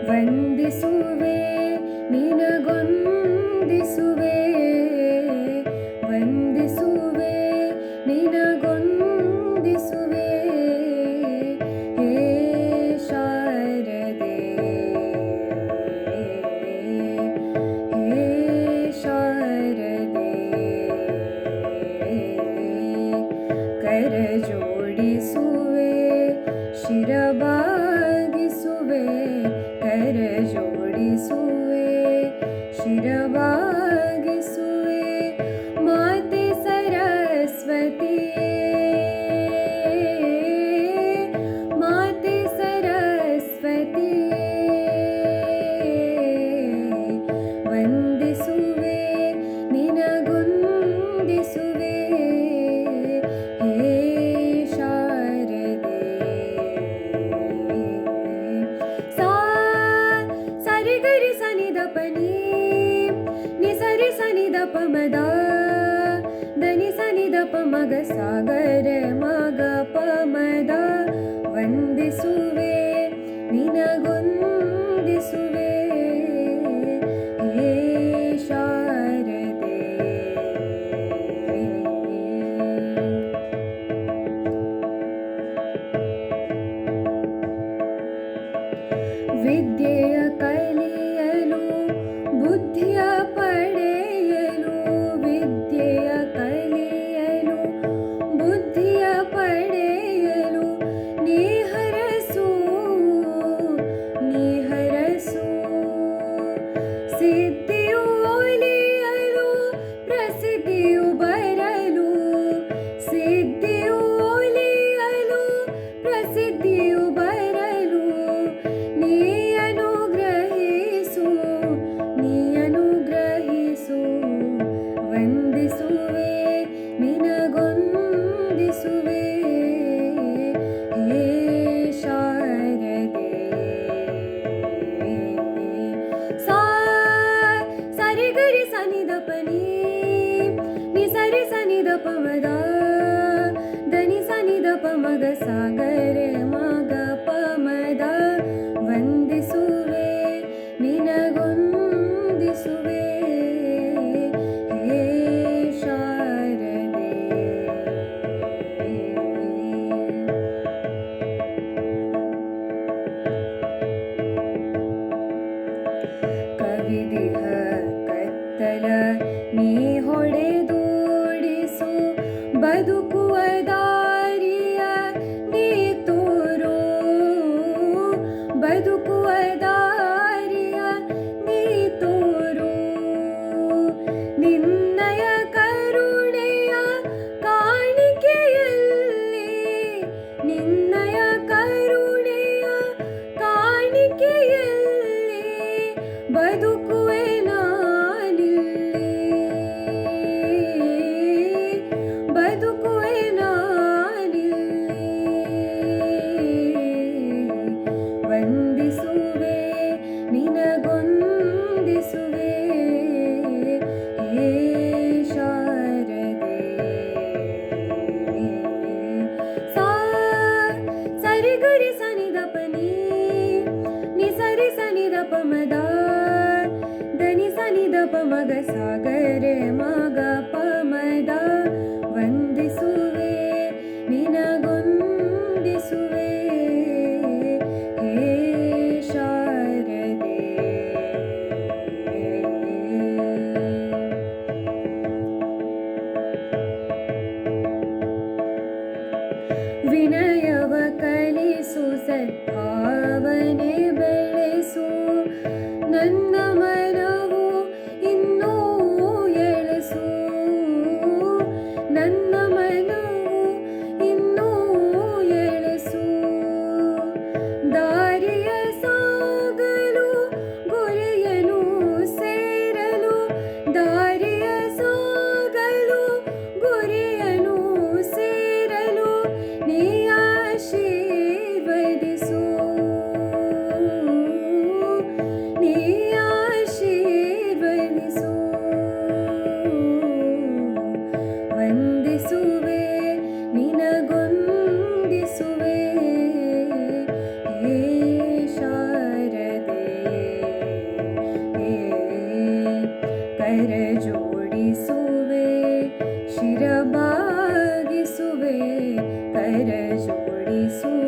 ವಂದಿಸುವೆ ನಿನಗೊಂದಿಸುವೆ, ವಂದಿಸುವೆ ನಿನಗೊಂದಿಸುವೆ, ಹೇ ಶಾರದೆ, ಹೇ ಶಾರದೆ. ಕರ ಜೋಡಿಸುವೆ ಶಿರಬಾಗಿಸುವೆ, ಕರ ಜೋಡಿಸುವೆ ಶಿರಬಾಗಿಸುವೆ, ಮಾತೆ ಸರಸ್ವತಿಯೇ, ಮಾತೆ ಸರಸ್ವತಿಯೇ. ವಂದಿಸುವೆ ನಿನಗೊಂದಿಸುವೆ, ಹೇ ಶಾರದೆ. ಸಾ ಸರಿ ಗರಿ ಸನಿ ದ ಪನಿ ನಿ ಸರಿ ಸನಿ ದ ಪ ಮದ ಧನಿ ಸನಿ ದ ಪ ಮಗ ಸಾಗರ ಮಗ ಪ ಮದ. ವಂದಿಸುವೆ ನಿನಗೊಂದಿಸುವೆ, ಹೇ ಶಾರದೆ. ವಿದ್ಯೆಯ ಕಲಿಯಲು ಬುದ್ಧಿಯ ಪಡೆಯಲು, ವಿದ್ಯೆಯ ಕಲಿಯಲು ಬುದ್ಧಿಯ ಪಡೆಯಲು, ನೀಹರಸು ನೀಹರಸು. ಸಿದ್ಧಿಯು ಒಲಿಯಲು ಪ್ರಸಿದ್ಧಿಯು ಬರಲು, ಸಿದ್ಧಿಯು ಒಲಿಯಲು ಪ್ರಸಿದ್ಧಿಯು ಬರಲು, ನೀ ಅನುಗ್ರಹಿಸು ನೀ ಅನುಗ್ರಹಿಸು. ವಂದಿಸುವೆ ನಿನಗೊಂದಿಸುವೆ, ಹೇ ಶಾರದೆ. ಸಾ ಸರಿ ಗರಿ ಸನಿ ದ ಪನಿ ನಿ ಸರಿ ಸನಿ ದ ಪ ಮದ ಧನಿ ಸನಿ ದ ಪ ಮಗ ಸಾಗರ ಮಗ ಪ ಮದ. ವಂದಿಸುವೆ ನಿನಗೊಂದಿಸುವೆ, ಹೇ ಶಾರದೆ. ಕವಿದಿಹ ಕತ್ತಲ ನೀ ಹೊಡೆದೋಡಿಸು, ಬದುಕುವ ದಾರಿಯ ನೀ ತೋರೋ, ಬದುಕುವ ದಾರಿಯ ನೀ ತೋರೋ. ನಿನ್ನಯ ಕರುಣೆಯ ಕಾಣಿಕೆಯಲ್ಲಿ, ನಿನ್ನಯ ಕರುಣೆಯ ಕಾಣಿಕೆಯಲ್ಲಿ, ಬದುಕುವೆ ನಾನಿಲ್ಲಿ, ಬದುಕುವೆ ನಾನಿಲ್ಲಿ. ವಂದಿಸುವೆ ನಿನಗೊಂದಿಸುವೆ, ಹೇ ಶಾರದೆ. ಸಾ ಸರಿ ಗರಿ ಸನಿ ದ ಪನಿ ನಿ ಸರಿ ಸನಿ ದ ಪ ಮದ ಧನಿ ಸನಿ ದ ಪ ಮಗ ಸಾಗರ ಮಗ ಪ ಮದ. ವಂದಿಸುವೆ ನಿನಗೊಂದಿಸುವೆ, ಹೇ ಶಾರದೆ. ವಿನಯವ ಕಲಿಸು, ಸದ್ಭಾವನೆ ಬೆಳೆಸು, ನನ್ನ ಮನವು ಇನ್ನೂ ಎಳೆಸು, सूर्य